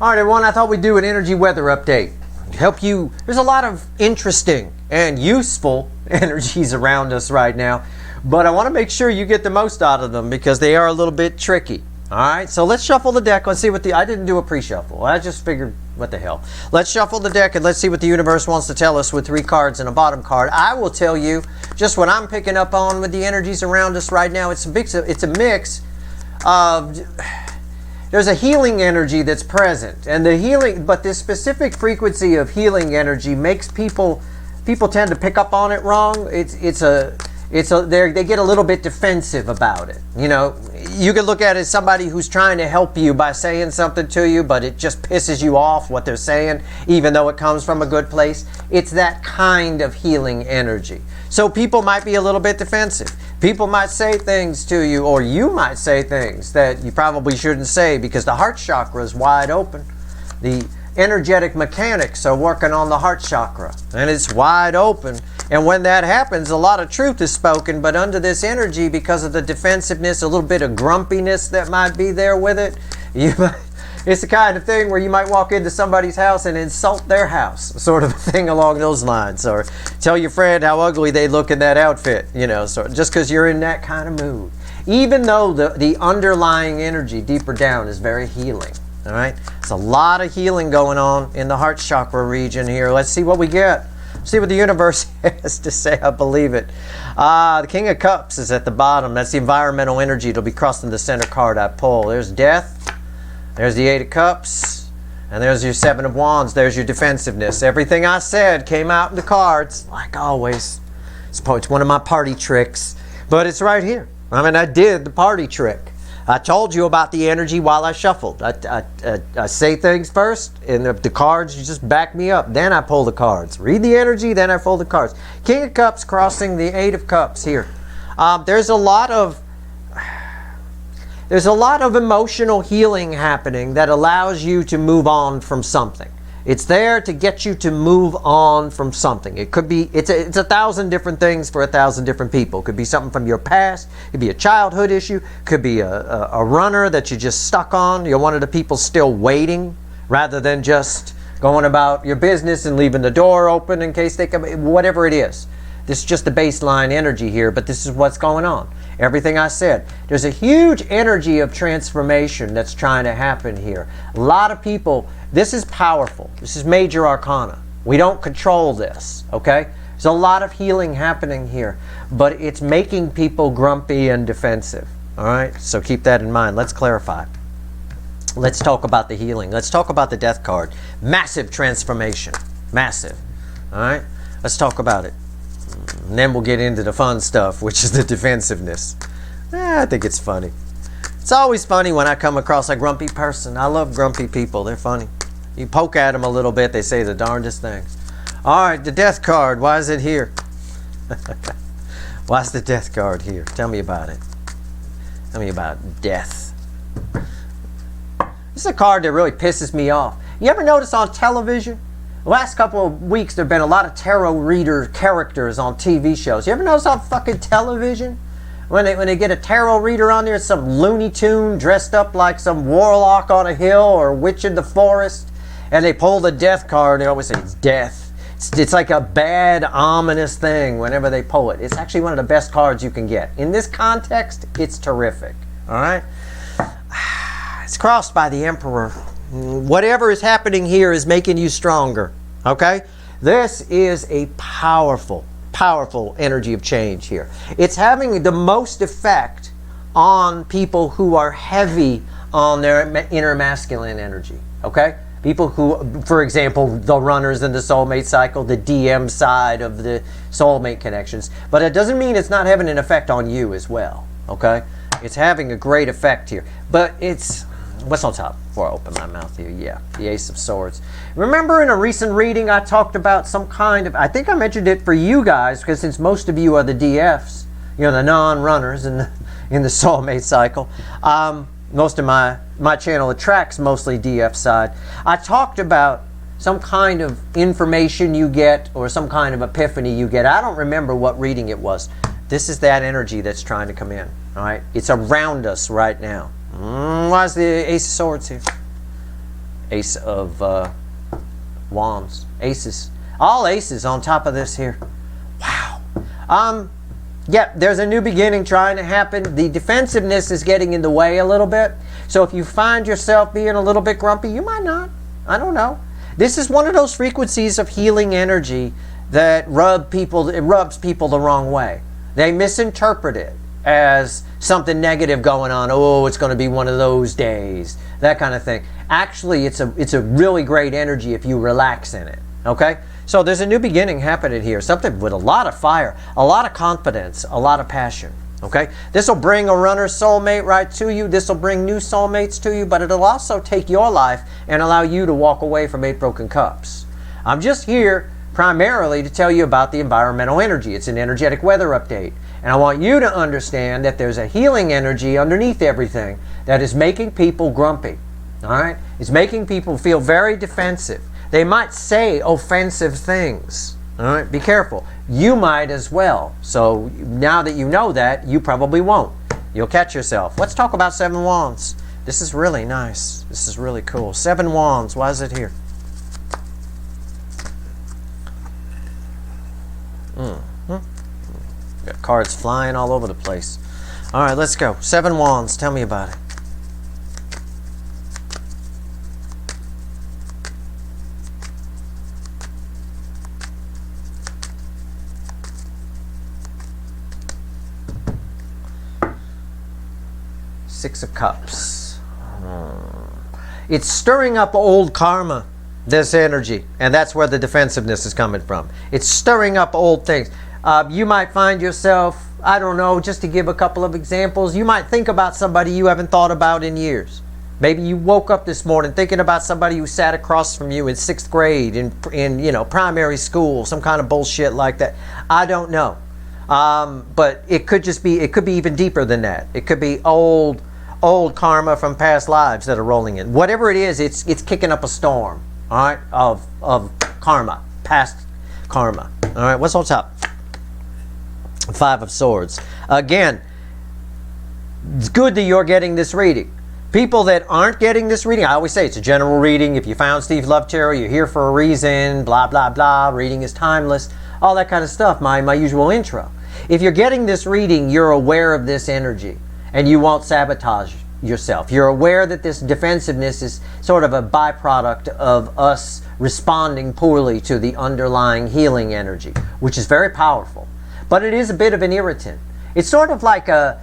All right, everyone, I thought we'd do an energy weather update. Help you. There's a lot of interesting and useful energies around us right now, but I want to make sure you get the most out of them because they are a little bit tricky. All right, so let's shuffle the deck. Let's see what I didn't do a pre-shuffle. I just figured, what the hell. Let's shuffle the deck and let's see what the universe wants to tell us with 3 cards and a bottom card. I will tell you just what I'm picking up on with the energies around us right now. It's a mix of... There's a healing energy that's present, and but this specific frequency of healing energy makes people tend to pick up on it wrong. They get a little bit defensive about it. You know, you could look at it as somebody who's trying to help you by saying something to you, but it just pisses you off what they're saying, even though it comes from a good place. It's that kind of healing energy. So people might be a little bit defensive. People might say things to you, or you might say things that you probably shouldn't say because the heart chakra is wide open. The energetic mechanics are working on the heart chakra, and it's wide open. And when that happens, a lot of truth is spoken, but under this energy, because of the defensiveness, a little bit of grumpiness that might be there with it, it's the kind of thing where you might walk into somebody's house and insult their house, sort of a thing along those lines, or tell your friend how ugly they look in that outfit, you know, so just because you're in that kind of mood. Even though the underlying energy deeper down is very healing, all right? There's a lot of healing going on in the heart chakra region here. Let's see what we get. See what the universe has to say. I believe it. The King of Cups is at the bottom. That's the environmental energy. It'll be crossing the center card I pull. There's death. There's the 8 of Cups. And there's your 7 of Wands. There's your defensiveness. Everything I said came out in the cards, like always. It's one of my party tricks. But it's right here. I mean, I did the party trick. I told you about the energy while I shuffled. I say things first, and the cards, you just back me up. Then I pull the cards. Read the energy, then I pull the cards. King of Cups crossing the 8 of Cups here. There's a lot of emotional healing happening that allows you to move on from something. It's there to get you to move on from something. It could be, it's 1,000 different things for 1,000 different people. It could be something from your past. It could be a childhood issue. It could be a runner that you just stuck on. You're one of the people still waiting rather than just going about your business and leaving the door open in case they come, whatever it is. This is just the baseline energy here, but this is what's going on. Everything I said. There's a huge energy of transformation that's trying to happen here. A lot of people, this is powerful. This is major arcana. We don't control this, okay? There's a lot of healing happening here, but it's making people grumpy and defensive, all right? So keep that in mind. Let's clarify. Let's talk about the healing. Let's talk about the death card. Massive transformation. Massive, all right? Let's talk about it. And then we'll get into the fun stuff, which is the defensiveness. I think it's funny. It's always funny when I come across a grumpy person. I love grumpy people. They're funny. You poke at them a little bit, they say the darndest things. All right, the death card. Why is it here? Why's the death card here? Tell me about it. Tell me about death. This is a card that really pisses me off. You ever notice on television? The last couple of weeks, there have been a lot of tarot reader characters on TV shows. You ever notice on fucking television? When they get a tarot reader on there, it's some Looney Tune dressed up like some warlock on a hill or witch in the forest, and they pull the death card, they always say it's death. It's like a bad, ominous thing whenever they pull it. It's actually one of the best cards you can get. In this context, it's terrific. All right? It's crossed by the Emperor. Whatever is happening here is making you stronger, okay? This is a powerful, powerful energy of change here. It's having the most effect on people who are heavy on their inner masculine energy, okay? People who, for example, the runners in the soulmate cycle, the DM side of the soulmate connections. But it doesn't mean it's not having an effect on you as well, okay? It's having a great effect here. But it's... What's on top before I open my mouth here? Yeah, the Ace of Swords. Remember in a recent reading I talked about some kind of, I think I mentioned it for you guys, because since most of you are the DFs, you know, the non-runners in the soulmate cycle, most of my channel attracts mostly DF side. I talked about some kind of information you get or some kind of epiphany you get. I don't remember what reading it was. This is that energy that's trying to come in, all right? It's around us right now. Why is the Ace of Swords here? Ace of Wands. Aces. All aces on top of this here. Wow. Yeah, there's a new beginning trying to happen. The defensiveness is getting in the way a little bit. So if you find yourself being a little bit grumpy, you might not. I don't know. This is one of those frequencies of healing energy that rubs people the wrong way. They misinterpret it as something negative going on. Oh, it's going to be one of those days. That kind of thing. Actually, it's a really great energy if you relax in it. Okay? So there's a new beginning happening here. Something with a lot of fire, a lot of confidence, a lot of passion. Okay? This will bring a runner soulmate right to you. This will bring new soulmates to you, but it'll also take your life and allow you to walk away from 8 broken cups. I'm just here primarily to tell you about the environmental energy. It's an energetic weather update. And I want you to understand that there's a healing energy underneath everything that is making people grumpy. All right? It's making people feel very defensive. They might say offensive things. All right? Be careful. You might as well. So now that you know that, you probably won't. You'll catch yourself. Let's talk about 7 Wands. This is really nice. This is really cool. 7 Wands. Why is it here? Got cards flying all over the place. All right, let's go. 7 Wands. Tell me about it. Six of Cups. It's stirring up old karma, this energy, and that's where the defensiveness is coming from. It's stirring up old things. You might find yourself, I don't know, just to give a couple of examples, you might think about somebody you haven't thought about in years. Maybe you woke up this morning thinking about somebody who sat across from you in 6th grade, in primary school, some kind of bullshit like that. I don't know. But it could be even deeper than that. It could be old karma from past lives that are rolling in. Whatever it is, it's kicking up a storm, all right, of karma, past karma. All right, what's on top? 5 of Swords. Again, it's good that you're getting this reading. People that aren't getting this reading, I always say it's a general reading. If you found Steve Love Tarot, you're here for a reason, blah, blah, blah. Reading is timeless. All that kind of stuff, my usual intro. If you're getting this reading, you're aware of this energy and you won't sabotage yourself. You're aware that this defensiveness is sort of a byproduct of us responding poorly to the underlying healing energy, which is very powerful. But it is a bit of an irritant. It's sort of like a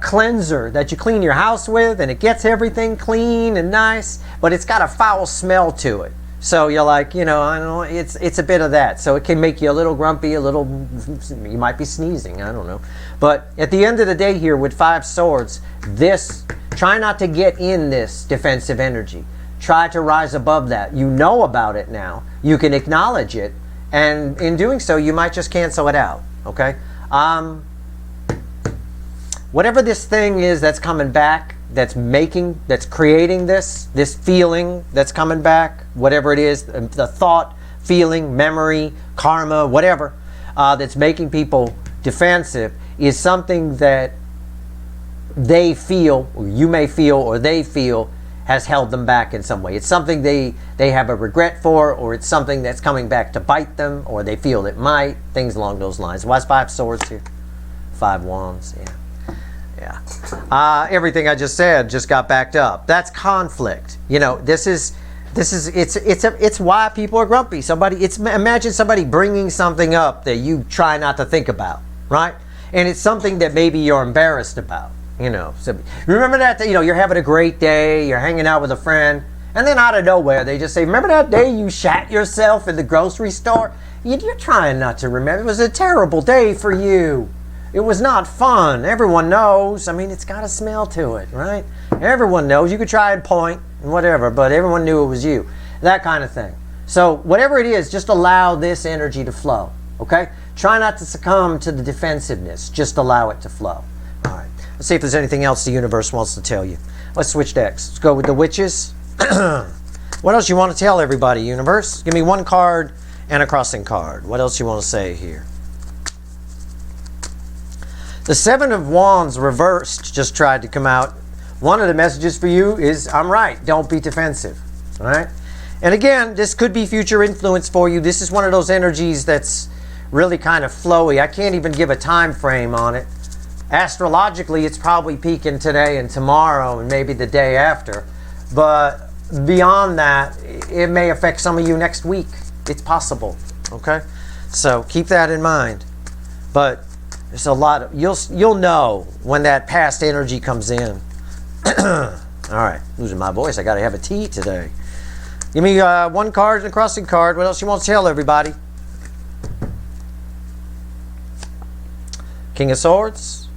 cleanser that you clean your house with, and it gets everything clean and nice, but it's got a foul smell to it. So you're like, I don't know, it's a bit of that. So it can make you a little grumpy, you might be sneezing, I don't know. But at the end of the day here with 5 Swords, try not to get in this defensive energy. Try to rise above that. You know about it now. You can acknowledge it. And in doing so, you might just cancel it out. Okay? Whatever this thing is that's coming back, that's creating this feeling that's coming back, whatever it is, the thought, feeling, memory, karma, whatever, that's making people defensive is something that they feel, or you may feel, or they feel has held them back in some way. It's something they have a regret for, or it's something that's coming back to bite them, or they feel it might, things along those lines. Why is 5 Swords here? 5 Wands, yeah. Everything I just said just got backed up. That's conflict. It's why people are grumpy. Imagine somebody bringing something up that you try not to think about, right? And it's something that maybe you're embarrassed about. So remember that you're having a great day, you're hanging out with a friend, and then out of nowhere they just say, remember that day you shat yourself in the grocery store? You're trying not to remember. It was a terrible day for you. It was not fun. Everyone knows. It's got a smell to it, right? Everyone knows. You could try and point and whatever, but everyone knew it was you. That kind of thing. So whatever it is, just allow this energy to flow, okay? Try not to succumb to the defensiveness. Just allow it to flow. All right. Let's see if there's anything else the universe wants to tell you. Let's switch decks. Let's go with the Witches. What else you want to tell everybody, universe? Give me one card and a crossing card. What else you want to say here? The 7 of Wands reversed just tried to come out. One of the messages for you is, I'm right, don't be defensive. All right? And again, this could be future influence for you. This is one of those energies that's really kind of flowy. I can't even give a time frame on it. Astrologically, it's probably peaking today and tomorrow and maybe the day after. But beyond that, it may affect some of you next week. It's possible, okay? So keep that in mind. But there's a lot of, you'll know when that past energy comes in. All right, losing my voice. I got to have a tea today. Give me one card and a crossing card. What else you want to tell everybody? King of Swords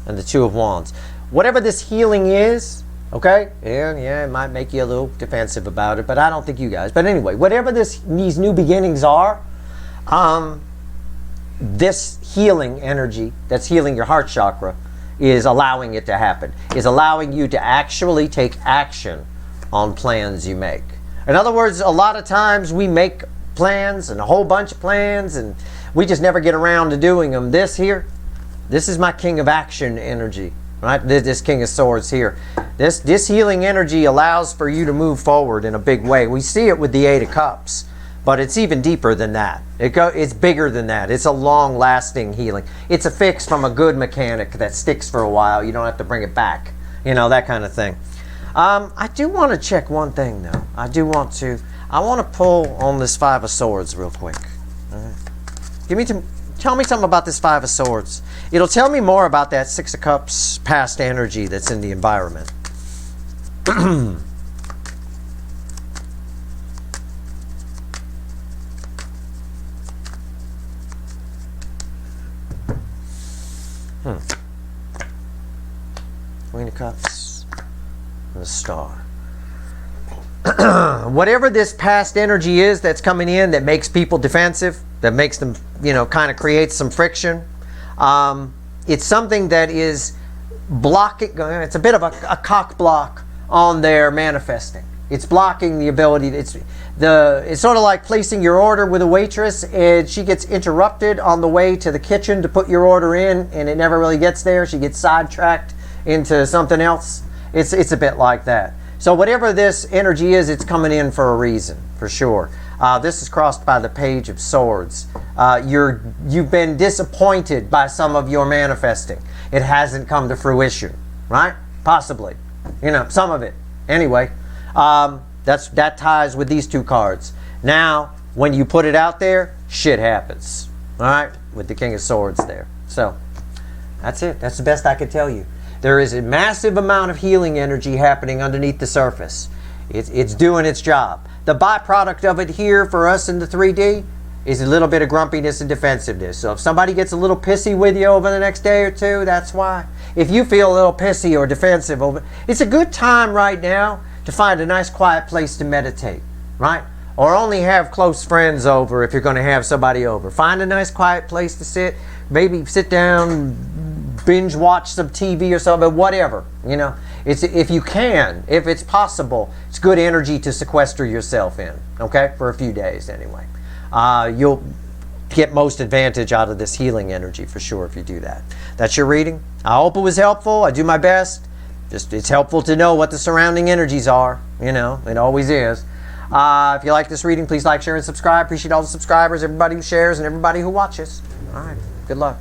and the Two of Wands. Whatever this healing is, okay? Yeah, it might make you a little defensive about it, but I don't think you guys. But anyway, whatever these new beginnings are, this healing energy that's healing your heart chakra is allowing it to happen, is allowing you to actually take action on plans you make. In other words, a lot of times we make plans and a whole bunch of plans and we just never get around to doing them. This is my King of Action energy, right? This King of Swords here. This healing energy allows for you to move forward in a big way. We see it with the Eight of Cups, but it's even deeper than that. It's bigger than that. It's a long-lasting healing. It's a fix from a good mechanic that sticks for a while. You don't have to bring it back. You know, that kind of thing. I do want to check one thing, though. I want to pull on this Five of Swords real quick. All right. Tell me something about this Five of Swords. It'll tell me more about that Six of Cups past energy that's in the environment. Queen of Cups and the Star. Whatever this past energy is that's coming in that makes people defensive, that makes them, kind of creates some friction, it's something that is blocking. It's a bit of a cock block on their manifesting. It's blocking the ability. It's sort of like placing your order with a waitress and she gets interrupted on the way to the kitchen to put your order in and it never really gets there. She gets sidetracked into something else. It's a bit like that. So whatever this energy is, it's coming in for a reason, for sure. This is crossed by the Page of Swords. You've been disappointed by some of your manifesting. It hasn't come to fruition, right? Possibly. Some of it. Anyway, that ties with these two cards. Now, when you put it out there, shit happens. All right? With the King of Swords there. So, that's it. That's the best I can tell you. There is a massive amount of healing energy happening underneath the surface. It's doing its job. The byproduct of it here for us in the 3D is a little bit of grumpiness and defensiveness. So if somebody gets a little pissy with you over the next day or two, that's why. If you feel a little pissy or defensive over, it's a good time right now to find a nice quiet place to meditate, right? Or only have close friends over if you're going to have somebody over. Find a nice quiet place to sit. Maybe sit down, binge watch some TV or something, whatever. It's, if you can, if it's possible, it's good energy to sequester yourself in, okay, for a few days anyway. You'll get most advantage out of this healing energy for sure if you do that. That's your reading. I hope it was helpful. I do my best. It's helpful to know what the surrounding energies are. It always is. If you like this reading, please like, share, and subscribe. Appreciate all the subscribers, everybody who shares, and everybody who watches. All right. Good luck.